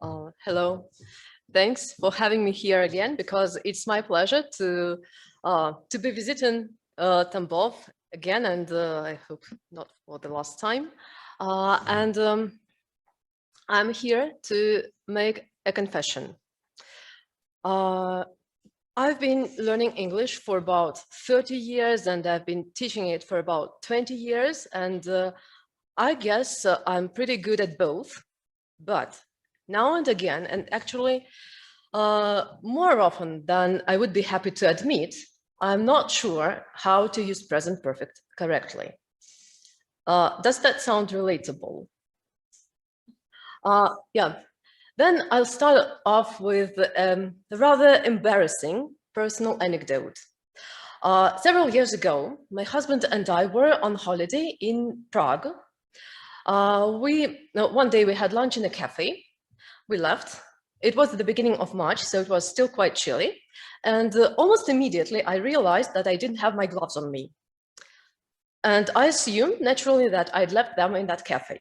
Hello. Thanks for having me here again, because it's my pleasure to be visiting Tambov again, and I hope not for the last time. I'm here to make a confession. I've been learning English for about 30 years, and I've been teaching it for about 20 years, and I guess I'm pretty good at both. But now and again, and actually more often than I would be happy to admit, I'm not sure how to use present perfect correctly. Does that sound relatable? Yeah. Then I'll start off with a rather embarrassing personal anecdote. Several years ago, my husband and I were on holiday in Prague. One day we had lunch in a cafe. We left. It was the beginning of March, so it was still quite chilly. And almost immediately, I realized that I didn't have my gloves on me. And I assumed, naturally, that I'd left them in that cafe.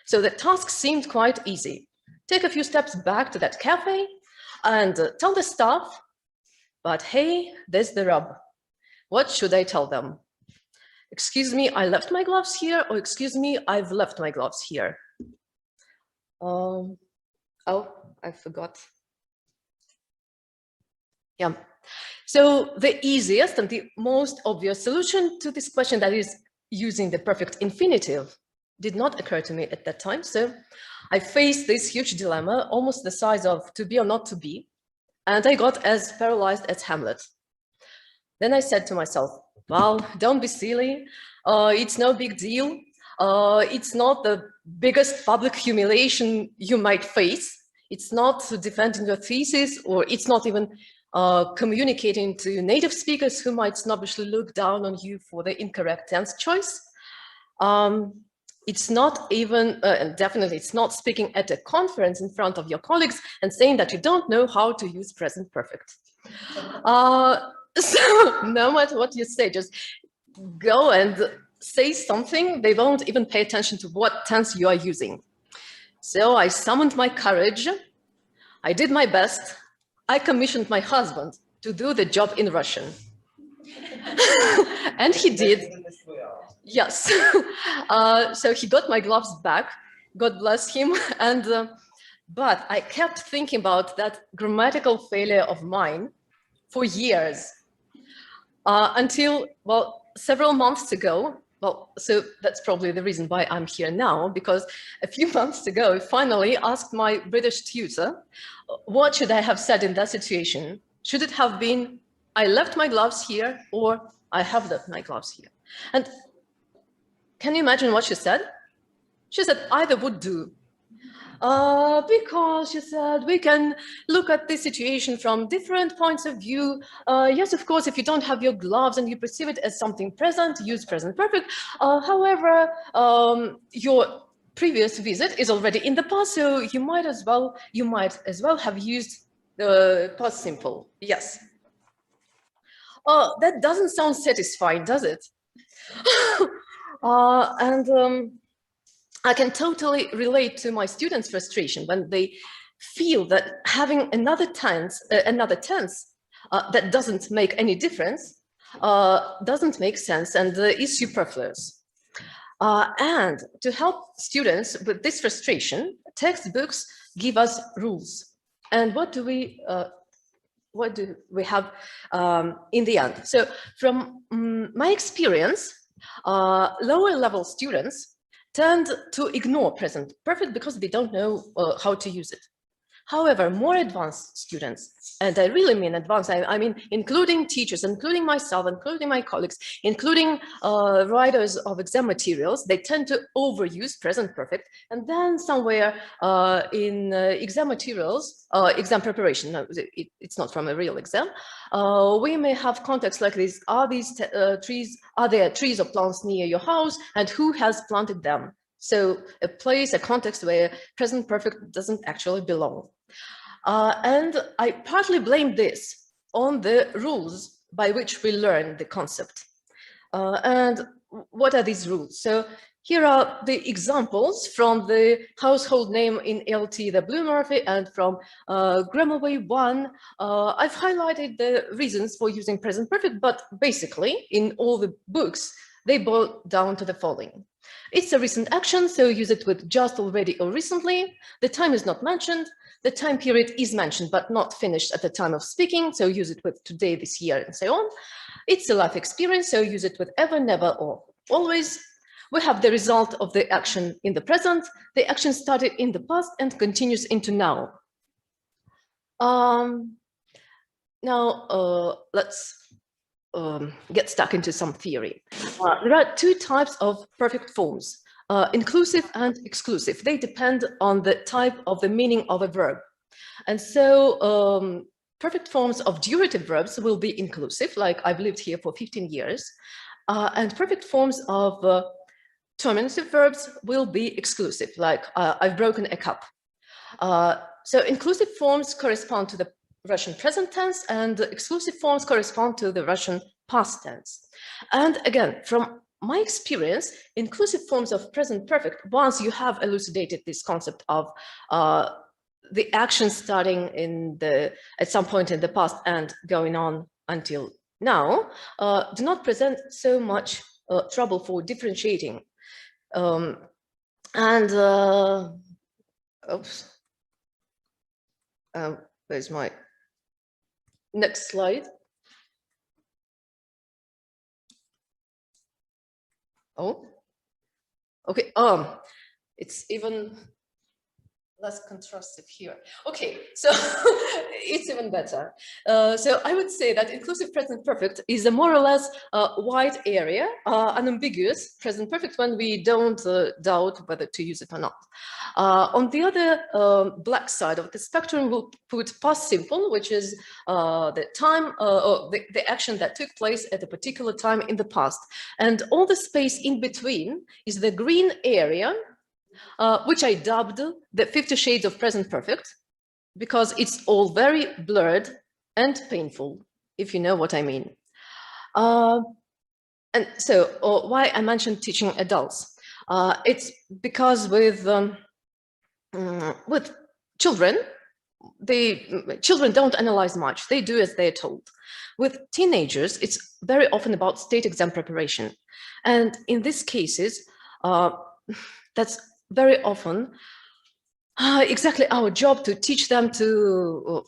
So the task seemed quite easy. Take a few steps back to that cafe and tell the staff, but hey, there's the rub. What should I tell them? Excuse me, I left my gloves here, or excuse me, I've left my gloves here. Oh, I forgot. Yeah. So the easiest and the most obvious solution to this question, that is using the perfect infinitive, did not occur to me at that time. So I faced this huge dilemma, almost the size of to be or not to be, and I got as paralyzed as Hamlet. Then I said to myself, well, don't be silly. It's no big deal. It's not the biggest public humiliation you might face. It's not defending your thesis, or it's not even communicating to native speakers who might snobbishly look down on you for the incorrect tense choice. It's not even, and definitely it's not speaking at a conference in front of your colleagues and saying that you don't know how to use present perfect. So no matter what you say, just go and say something. They won't even pay attention to what tense you are using. So I summoned my courage. I did my best. I commissioned my husband to do the job in Russian. And he did. Yes. So he got my gloves back. God bless him. And but I kept thinking about that grammatical failure of mine for years. Until, well, several months ago, well, so that's probably the reason why I'm here now, because a few months ago, I finally asked my British tutor, what should I have said in that situation? Should it have been, I left my gloves here, or I have left my gloves here? And can you imagine what she said? She said, either would do. Because she said, we can look at this situation from different points of view. Yes, of course, if you don't have your gloves and you perceive it as something present, use present perfect. However, your previous visit is already in the past, so you might as well have used the past simple. Yes. That doesn't sound satisfying, does it? I can totally relate to my students' frustration when they feel that having another tense that doesn't make any difference, doesn't make sense and is superfluous. And to help students with this frustration, textbooks give us rules. And what do we have in the end? So from my experience, lower level students tend to ignore present perfect because they don't know how to use it. However, more advanced students, and I really mean advanced, I mean including teachers, including myself, including my colleagues, including writers of exam materials, they tend to overuse present perfect. And then somewhere in exam materials, exam preparation, no, it's not from a real exam, we may have contexts like this. Are there trees or plants near your house, and who has planted them? So a place, a context where present perfect doesn't actually belong. And I partly blame this on the rules by which we learn the concept. And what are these rules? So Here are the examples from the household name in LT, the Blue Murphy, and from Grammarway 1. I've highlighted the reasons for using present perfect, but basically in all the books, they boil down to the following. It's a recent action, so use it with just, already, or recently. The time is not mentioned. The time period is mentioned, but not finished at the time of speaking, so use it with today, this year, and so on. It's a life experience, so use it with ever, never, or always. We have the result of the action in the present. The action started in the past and continues into now. Now, let's get stuck into some theory. There are two types of perfect forms, inclusive and exclusive. They depend on the type of the meaning of a verb. And so perfect forms of durative verbs will be inclusive, like I've lived here for 15 years. And perfect forms of terminative verbs will be exclusive, like I've broken a cup. So inclusive forms correspond to the Russian present tense, and exclusive forms correspond to the Russian past tense. And again, from my experience, inclusive forms of present perfect, once you have elucidated this concept of the action starting at some point in the past and going on until now, do not present so much trouble for differentiating. Oops, where's my next slide? Oh, okay. It's even less contrastive here. Okay, so it's even better. So I would say that inclusive present perfect is a more or less wide area, unambiguous present perfect when we don't doubt whether to use it or not. On the other black side of the spectrum, we'll put past simple, which is the time or the action that took place at a particular time in the past. And all the space in between is the green area, which I dubbed the 50 Shades of Present Perfect, because it's all very blurred and painful, if you know what I mean. And so why I mentioned teaching adults. It's because with children, children don't analyze much. They do as they're told. With teenagers, it's very often about state exam preparation. And in these cases, that's very often exactly our job, to teach them to,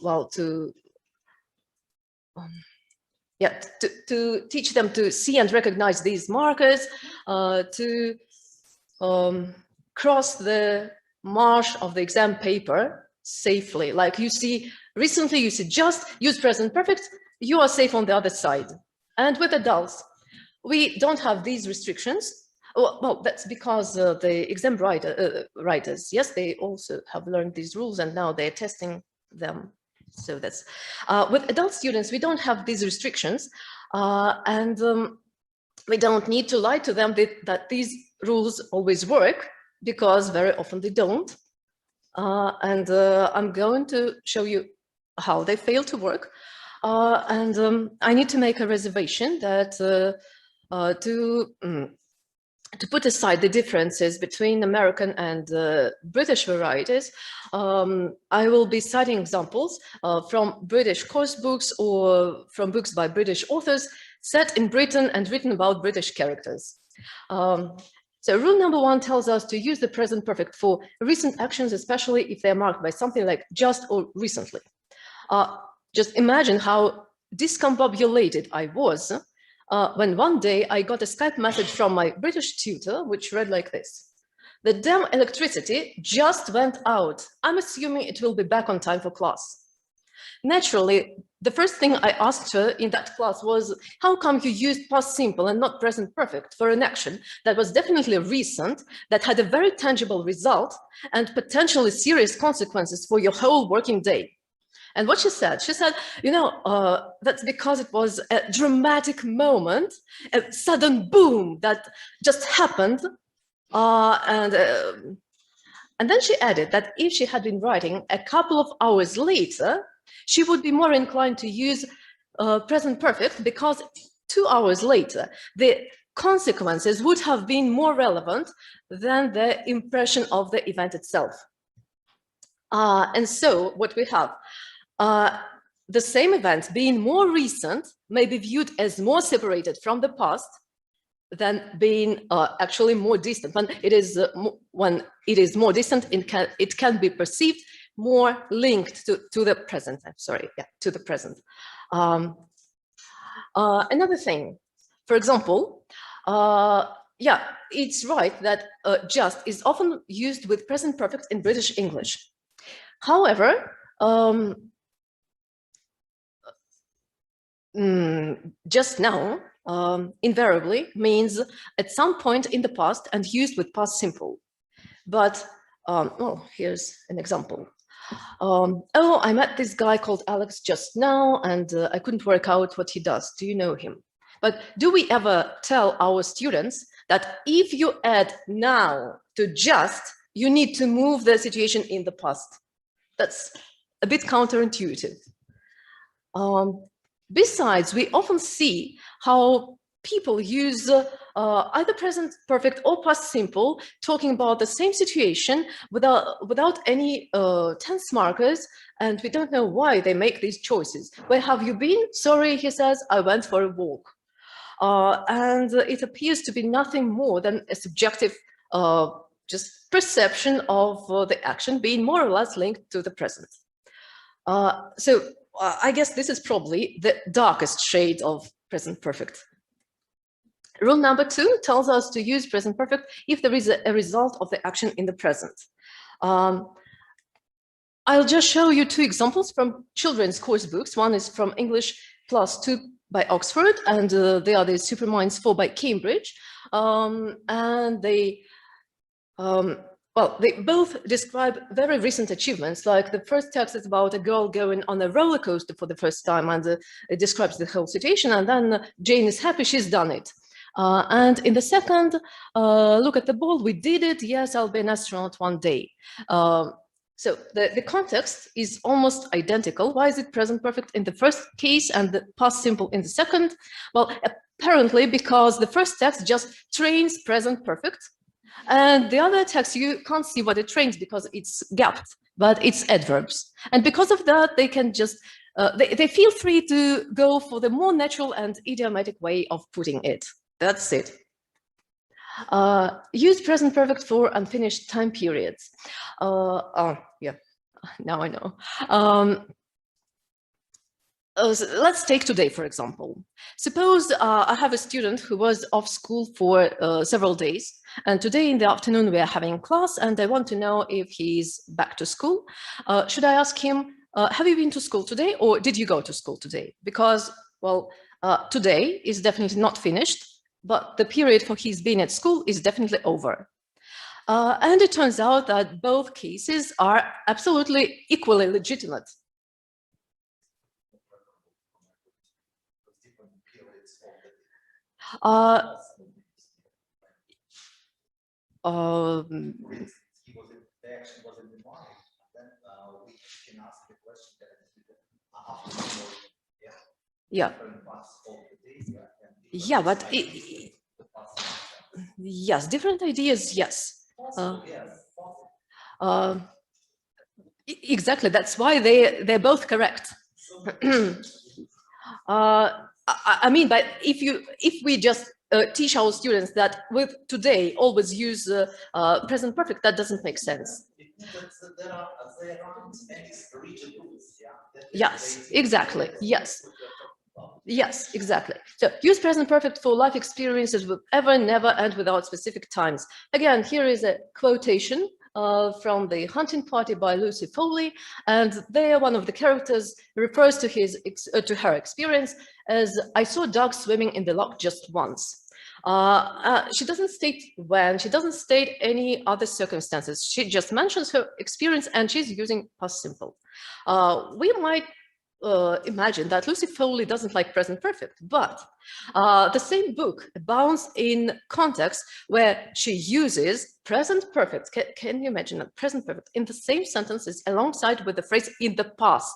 to teach them to see and recognize these markers, to cross the marsh of the exam paper safely. Like you see, recently you see just use present perfect, you are safe on the other side. And with adults, we don't have these restrictions. Well, that's because the exam writers, yes, they also have learned these rules and now they're testing them. So that's, with adult students, we don't have these restrictions, and we don't need to lie to them that these rules always work, because very often they don't. And I'm going to show you how they fail to work. And I need to make a reservation that to put aside the differences between American and British varieties, I will be citing examples from British course books or from books by British authors set in Britain and written about British characters. So rule number 1 tells us to use the present perfect for recent actions, especially if they're marked by something like just or recently. Just imagine how discombobulated I was when one day I got a Skype message from my British tutor, which read like this: "The damn electricity just went out. I'm assuming it will be back on time for class." Naturally, the first thing I asked her in that class was, how come you used past simple and not present perfect for an action that was definitely recent, that had a very tangible result and potentially serious consequences for your whole working day? And what she said, you know, that's because it was a dramatic moment, a sudden boom that just happened. And then she added that if she had been writing a couple of hours later, she would be more inclined to use present perfect, because 2 hours later, the consequences would have been more relevant than the impression of the event itself. And so what we have, the same event being more recent may be viewed as more separated from the past than being actually more distant. When it is more distant, it can be perceived more linked to the present. I'm sorry, yeah, to the present. Another thing, for example, yeah, it's right that just is often used with present perfect in British English. However, just now invariably means at some point in the past and used with past simple. But, oh, here's an example. Oh, I met this guy called Alex just now, and I couldn't work out what he does. Do you know him? But do we ever tell our students that if you add now to just, you need to move the situation in the past? That's a bit counterintuitive. Besides, we often see how people use either present perfect or past simple, talking about the same situation without any tense markers, and we don't know why they make these choices. Where have you been? Sorry, he says, I went for a walk. And it appears to be nothing more than a subjective just perception of the action being more or less linked to the present. So I guess this is probably the darkest shade of present perfect. Rule number 2 tells us to use present perfect if there is a result of the action in the present. I'll just show you 2 examples from children's course books. One is from English Plus 2 by Oxford, and the other is Superminds 4 by Cambridge. And they both describe very recent achievements. Like the first text is about a girl going on a roller coaster for the first time, and it describes the whole situation. And then Jane is happy she's done it. And in the second, look at the ball, we did it. Yes, I'll be an astronaut one day. So the context is almost identical. Why is it present perfect in the first case and the past simple in the second? Well, apparently because the first text just trains present perfect. And the other text, you can't see what it trains because it's gapped, but it's adverbs. And because of that, they can just, they feel free to go for the more natural and idiomatic way of putting it. That's it. Use present perfect for unfinished time periods. Oh, yeah, now I know. So let's take today, for example. Suppose I have a student who was off school for several days, and today in the afternoon we are having class, and I want to know if he's back to school. Should I ask him, have you been to school today, or did you go to school today? Because, well, today is definitely not finished, but the period for his being at school is definitely over. And it turns out that both cases are absolutely equally legitimate. Yeah. Yeah, but yes, different ideas, yes. Exactly, that's why they're both correct. I mean, but if we just teach our students that with today always use present perfect, that doesn't make sense. Yes, exactly. Yes. Yes, exactly. So use present perfect for life experiences with ever, never, and without specific times. Again, here is a quotation from The Hunting Party by Lucy Foley, and there one of the characters refers to her experience as, I saw dogs swimming in the loch just once. She doesn't state when, she doesn't state any other circumstances. She just mentions her experience, and she's using past simple. We might imagine that Lucy Foley doesn't like present perfect, but the same book abounds in context where she uses present perfect. Can you imagine that? Present perfect in the same sentences alongside with the phrase in the past.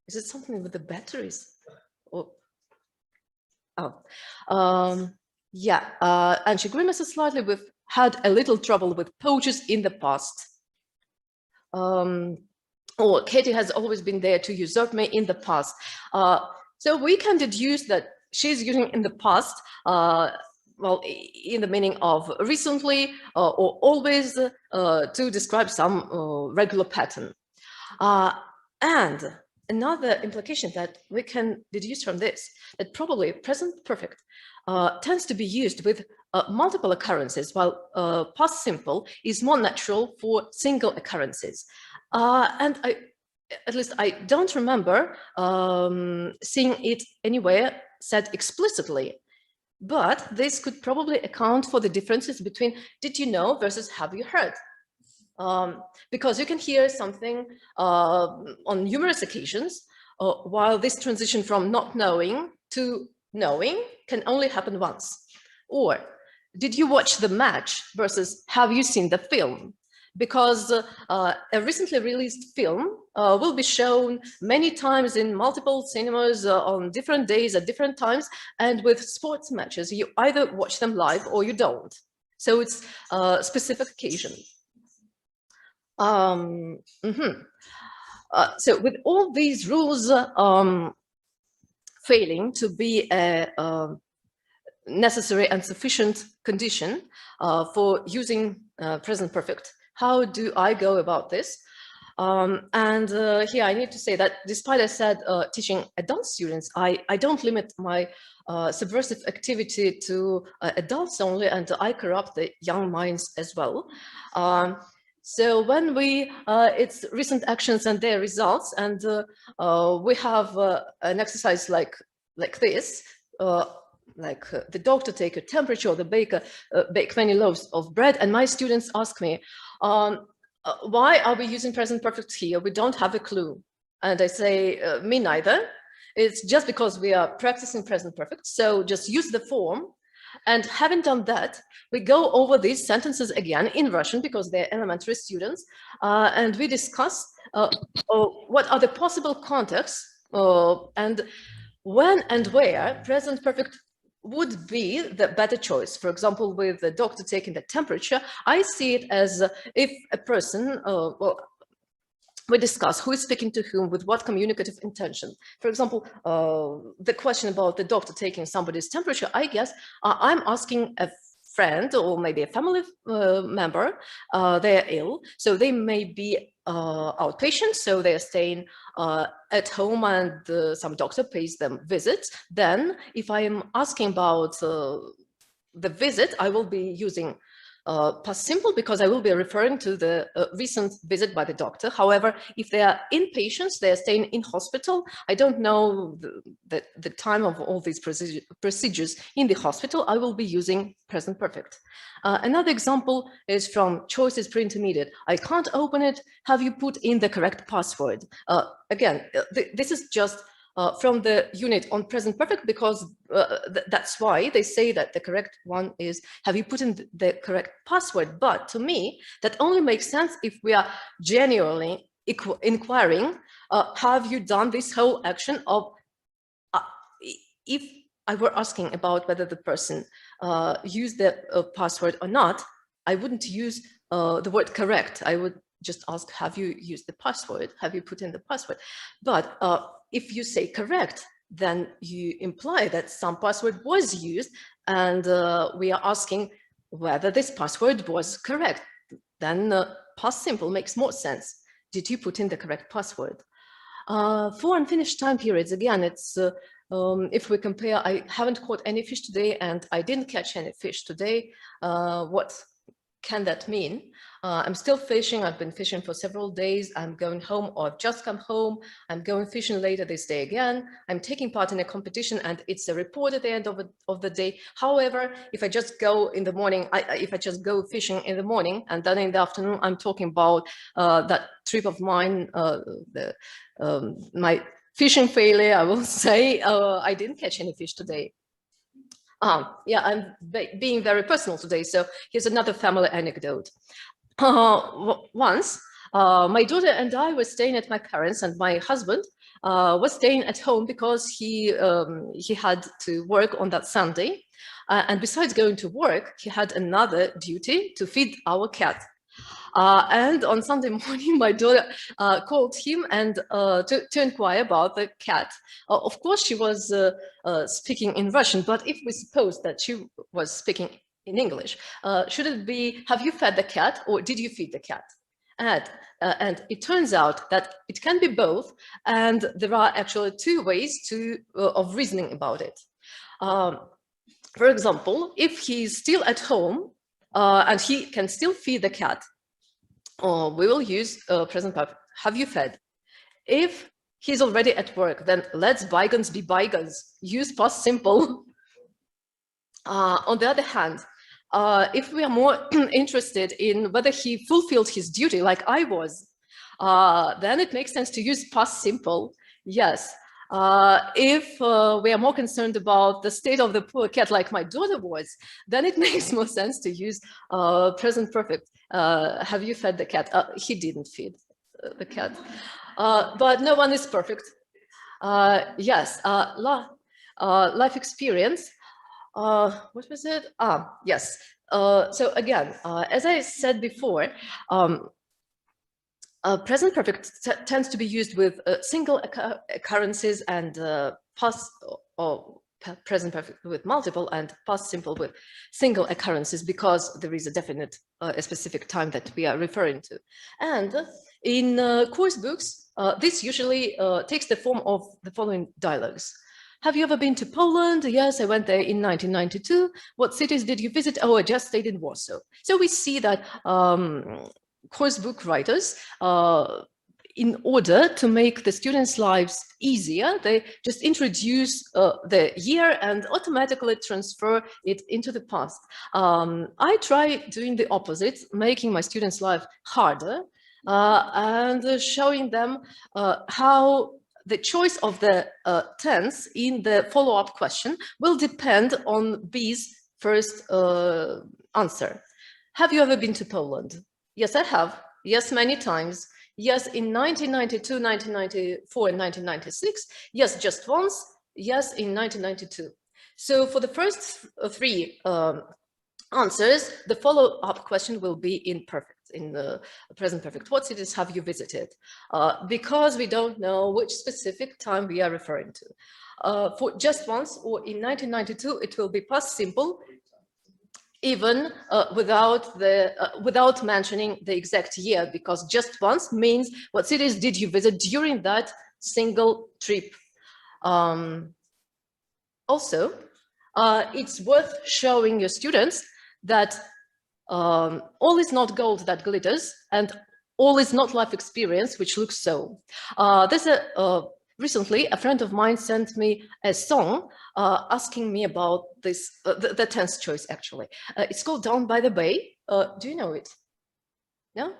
Is it something with the batteries? Yeah, and she grimaces slightly. We've had a little trouble with poachers in the past. Or Katie has always been there to usurp me in the past. So we can deduce that she's using in the past, well, in the meaning of recently or always to describe some regular pattern. And another implication that we can deduce from this, that probably present perfect tends to be used with multiple occurrences, while past simple is more natural for single occurrences. And at least I don't remember seeing it anywhere said explicitly. But this could probably account for the differences between did you know versus have you heard? Because you can hear something on numerous occasions, while this transition from not knowing to knowing can only happen once. Or did you watch the match versus have you seen the film? Because a recently released film will be shown many times in multiple cinemas on different days at different times, and with sports matches, you either watch them live or you don't. So it's a specific occasion. So with all these rules failing to be a necessary and sufficient condition for using present perfect, how do I go about this? And here I need to say that despite I said teaching adult students, I don't limit my subversive activity to adults only, and I corrupt the young minds as well. So when it's recent actions and their results, and we have an exercise like this, the doctor take a temperature, or the baker bake many loaves of bread, and my students ask me, why are we using present perfect here? We don't have a clue. And I say, me neither. It's just because we are practicing present perfect. So just use the form. And having done that, we go over these sentences again in Russian because they're elementary students. And we discuss what are the possible contexts and when and where present perfect would be the better choice. For example, with the doctor taking the temperature, I see it as if a person, well, we discuss who is speaking to whom with what communicative intention. For example, the question about the doctor taking somebody's temperature, I guess I'm asking a friend or maybe a family member, they're ill, so they may be outpatients, so they're staying at home and some doctor pays them visits. Then if I am asking about the visit, I will be using past simple because I will be referring to the recent visit by the doctor. However, if they are inpatients, they are staying in hospital, I don't know the time of all these procedures in the hospital, I will be using present perfect. Another example is from choices pre-intermediate. I can't open it. Have you put in the correct password? Again, this is just from the unit on present perfect, because that's why they say that the correct one is, have you put in the correct password? But to me, that only makes sense if we are genuinely inquiring, have you done this whole action of, if I were asking about whether the person used the password or not, I wouldn't use the word correct. I would just ask, have you used the password? Have you put in the password? But if you say correct, then you imply that some password was used, and we are asking whether this password was correct. Then past simple makes more sense. Did you put in the correct password? For unfinished time periods, again, it's if we compare, I haven't caught any fish today and I didn't catch any fish today. What can that mean? I'm still fishing. I've been fishing for several days. I'm going home, or I've just come home. I'm going fishing later this day again. I'm taking part in a competition and it's a report at the end of the day. However, if I just go in the morning, if I just go fishing in the morning and then in the afternoon, I'm talking about that trip of mine, my fishing failure, I will say. I didn't catch any fish today. Yeah, I'm being very personal today. So here's another family anecdote. Once, my daughter and I were staying at my parents', and my husband was staying at home because he had to work on that Sunday. And besides going to work, he had another duty to feed our cat. And on Sunday morning, my daughter called him and to inquire about the cat. Of course, she was speaking in Russian, but if we suppose that she was speaking in English, should it be, have you fed the cat or did you feed the cat? And it turns out that it can be both, and there are actually two ways of reasoning about it. For example, if he's still at home and he can still feed the cat, we will use present perfect. Have you fed? If he's already at work, then let's bygones be bygones. Use past simple. On the other hand, if we are more interested in whether he fulfilled his duty like I was, then it makes sense to use past simple. Yes. If we are more concerned about the state of the poor cat like my daughter was, then it makes more sense to use present perfect. Have you fed the cat? He didn't feed the cat. But no one is perfect. Yes, life experience. What was it? Yes. So again, as I said before, present perfect tends to be used with single occurrences and past or present perfect with multiple and past simple with single occurrences because there is a definite, a specific time that we are referring to. And in course books, this usually takes the form of the following dialogues. Have you ever been to Poland? Yes, I went there in 1992. What cities did you visit? Oh, I just stayed in Warsaw. So we see that course book writers, in order to make the students' lives easier, they just introduce the year and automatically transfer it into the past. I try doing the opposite, making my students' life harder and showing them how the choice of the tense in the follow-up question will depend on B's first answer. Have you ever been to Poland? Yes, I have. Yes, many times. Yes, in 1992, 1994, and 1996. Yes, just once. Yes, in 1992. So for the first three answers, the follow-up question will be in the present perfect. What cities have you visited? Because we don't know which specific time we are referring to. For just once or in 1992, it will be past simple, even without mentioning the exact year, because just once means what cities did you visit during that single trip. Also, it's worth showing your students that all is not gold that glitters, and all is not life experience which looks so. Recently, a friend of mine sent me a song asking me about this, the tense choice, actually. It's called Down by the Bay. Do you know it? No?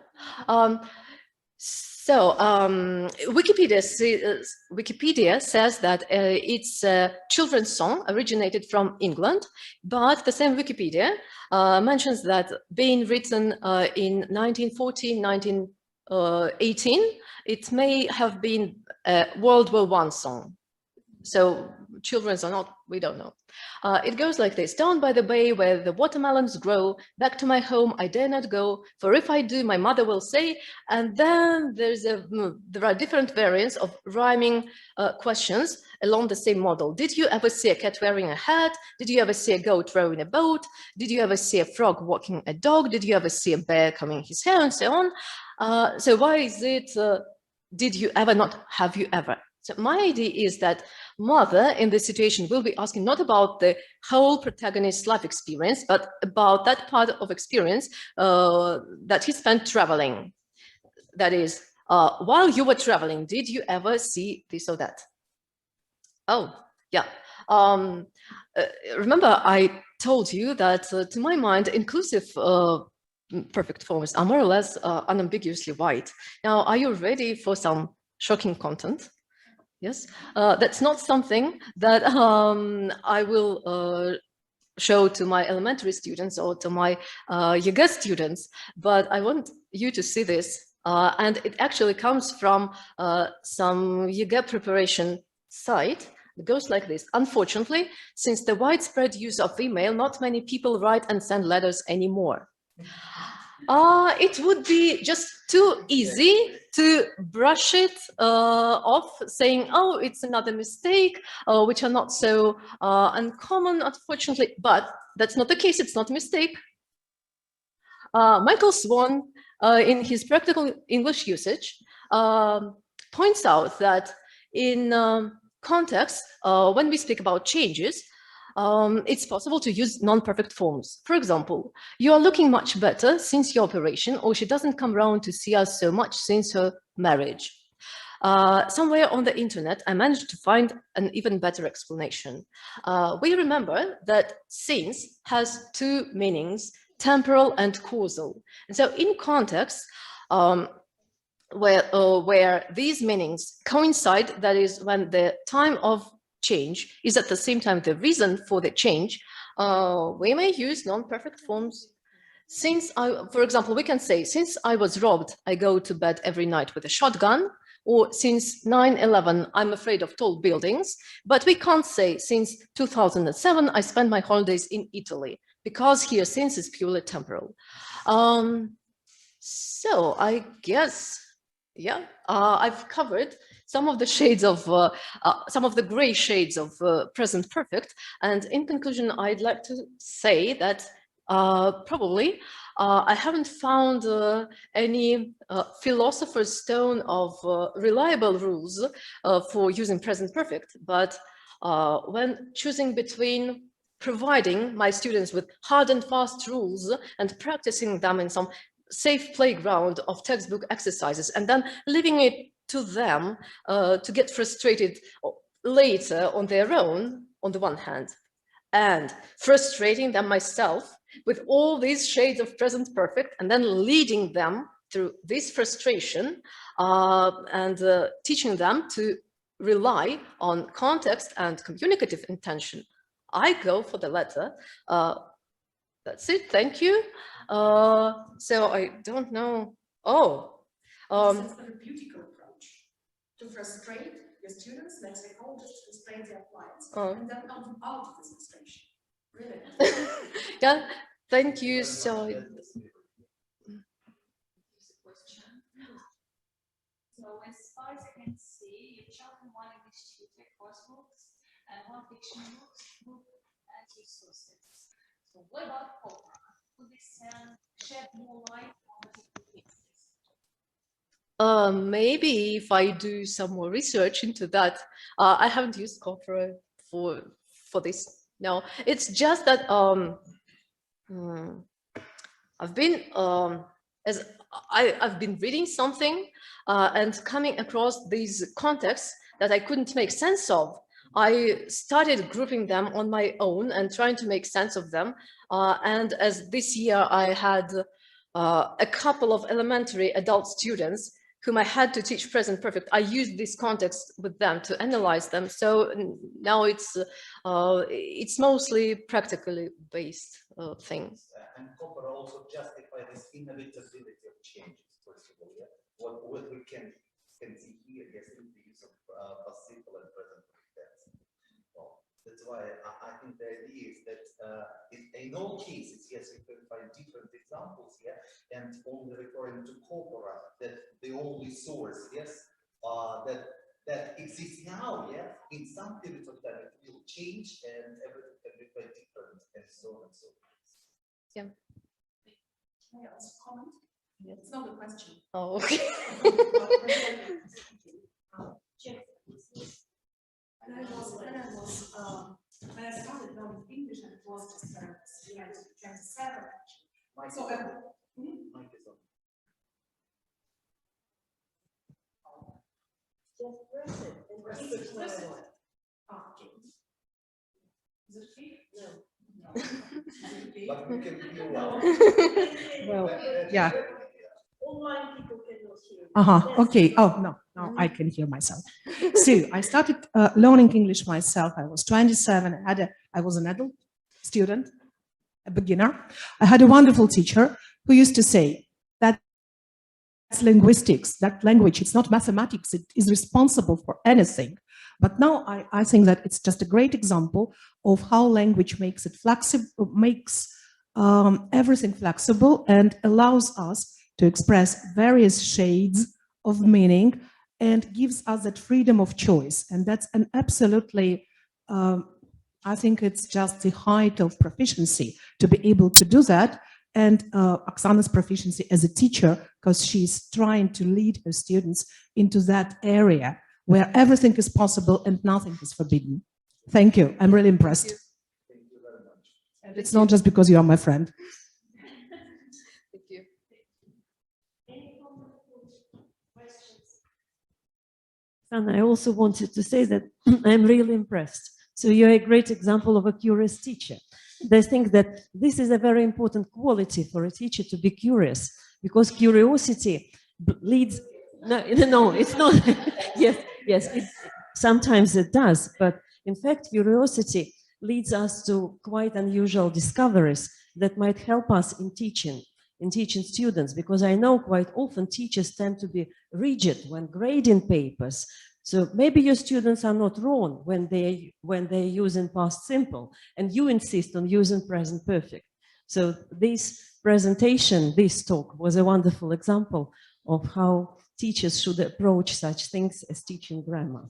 Wikipedia says that it's a children's song originated from England, but the same Wikipedia mentions that being written in 1914, 1918, it may have been a World War I song. So children's or not, we don't know. It goes like this: down by the bay where the watermelons grow, back to my home I dare not go, for if I do my mother will say. And then there are different variants of rhyming questions along the same model. Did you ever see a cat wearing a hat? Did you ever see a goat rowing a boat? Did you ever see a frog walking a dog? Did you ever see a bear combing his hair, and so on? So why is it did you ever, not have you ever? So my idea is that mother in this situation will be asking not about the whole protagonist's life experience, but about that part of experience that he spent traveling. That is, while you were traveling, did you ever see this or that? Oh, yeah. Remember, I told you that to my mind, inclusive perfect forms are more or less unambiguously white. Now, are you ready for some shocking content? Yes, that's not something that I will show to my elementary students or to my YEGA students, but I want you to see this And it actually comes from some YEGA preparation site. It goes like this. Unfortunately, since the widespread use of email, not many people write and send letters anymore. It would be just too easy to brush it off, saying, oh, it's another mistake, which are not so uncommon, unfortunately. But that's not the case. It's not a mistake. Michael Swan, in his practical English usage, points out that in context, when we speak about changes, it's possible to use non-perfect forms. For example, you are looking much better since your operation, or she doesn't come round to see us so much since her marriage. Somewhere on the internet, I managed to find an even better explanation. We remember that since has two meanings, temporal and causal. And so in context, where these meanings coincide, that is when the time of change is at the same time the reason for the change, we may use non-perfect forms. Since for example, we can say, since I was robbed, I go to bed every night with a shotgun, or since 9/11, I'm afraid of tall buildings. But we can't say, since 2007, I spent my holidays in Italy, because here since is purely temporal. So I guess, yeah, I've covered some of the shades of, some of the gray shades of present perfect. And in conclusion, I'd like to say that probably I haven't found any philosopher's stone of reliable rules for using present perfect. But when choosing between providing my students with hard and fast rules and practicing them in some safe playground of textbook exercises, and then leaving it to them to get frustrated later on their own, on the one hand, and frustrating them myself with all these shades of present perfect, and then leading them through this frustration and teaching them to rely on context and communicative intention. I go for the latter. That's it, thank you. So I don't know. Oh. It's a therapeutic approach to frustrate your students, like psychologists frustrate their clients, and then come out of this frustration. Really? Yeah, thank you. So as far as I can see, you've chosen one English tutor course books and one fiction book and resources. So what about Copra? Could this shed more light on the cases? Maybe if I do some more research into that. I haven't used Copra for this. No, it's just that I've been I've been reading something and coming across these contexts that I couldn't make sense of. I started grouping them on my own and trying to make sense of them. And as this year I had a couple of elementary adult students whom I had to teach present perfect, I used this context with them to analyze them. So now it's mostly practically based things. And Copper also justify this inevitability of changes, first of all. Yeah? What we can see here, yes, in the use of past simple and present perfect tense. Well, that's why I think the idea is that in all cases, yes, we can find different examples here, and only referring to corpora, that the only source, yes, that exists now, yeah, in some periods of time it will change and everything can be quite different, and so on and so forth. Yeah. Can I also comment? Yes. It's not a question. Oh, okay. When I started learning English, and it was just 27. So, Mike is on. just press it. And press it. Oh, okay. Is it free? No. But we can hear well. Well, yeah. Online people cannot hear. Okay. Oh, no, I can hear myself. So I started learning English myself. I was 27. I was an adult student, a beginner. I had a wonderful teacher who used to say, It's linguistics, that language, it's not mathematics, it is responsible for anything. But now I think that it's just a great example of how language makes it flexible, makes everything flexible and allows us to express various shades of meaning and gives us that freedom of choice. And that's an absolutely, I think it's just the height of proficiency to be able to do that. And Oksana's proficiency as a teacher, because she's trying to lead her students into that area where everything is possible and nothing is forbidden. Thank you. I'm really impressed. Thank you very much. And it's not just because you are my friend. Thank you. And I also wanted to say that I'm really impressed. So you're a great example of a curious teacher. I think that this is a very important quality for a teacher, to be curious, because curiosity leads. No, it's not. yes, sometimes it does, but in fact, curiosity leads us to quite unusual discoveries that might help us in teaching students, because I know quite often teachers tend to be rigid when grading papers. So maybe your students are not wrong when they're using past simple, and you insist on using present perfect. So this presentation, this talk, was a wonderful example of how teachers should approach such things as teaching grammar.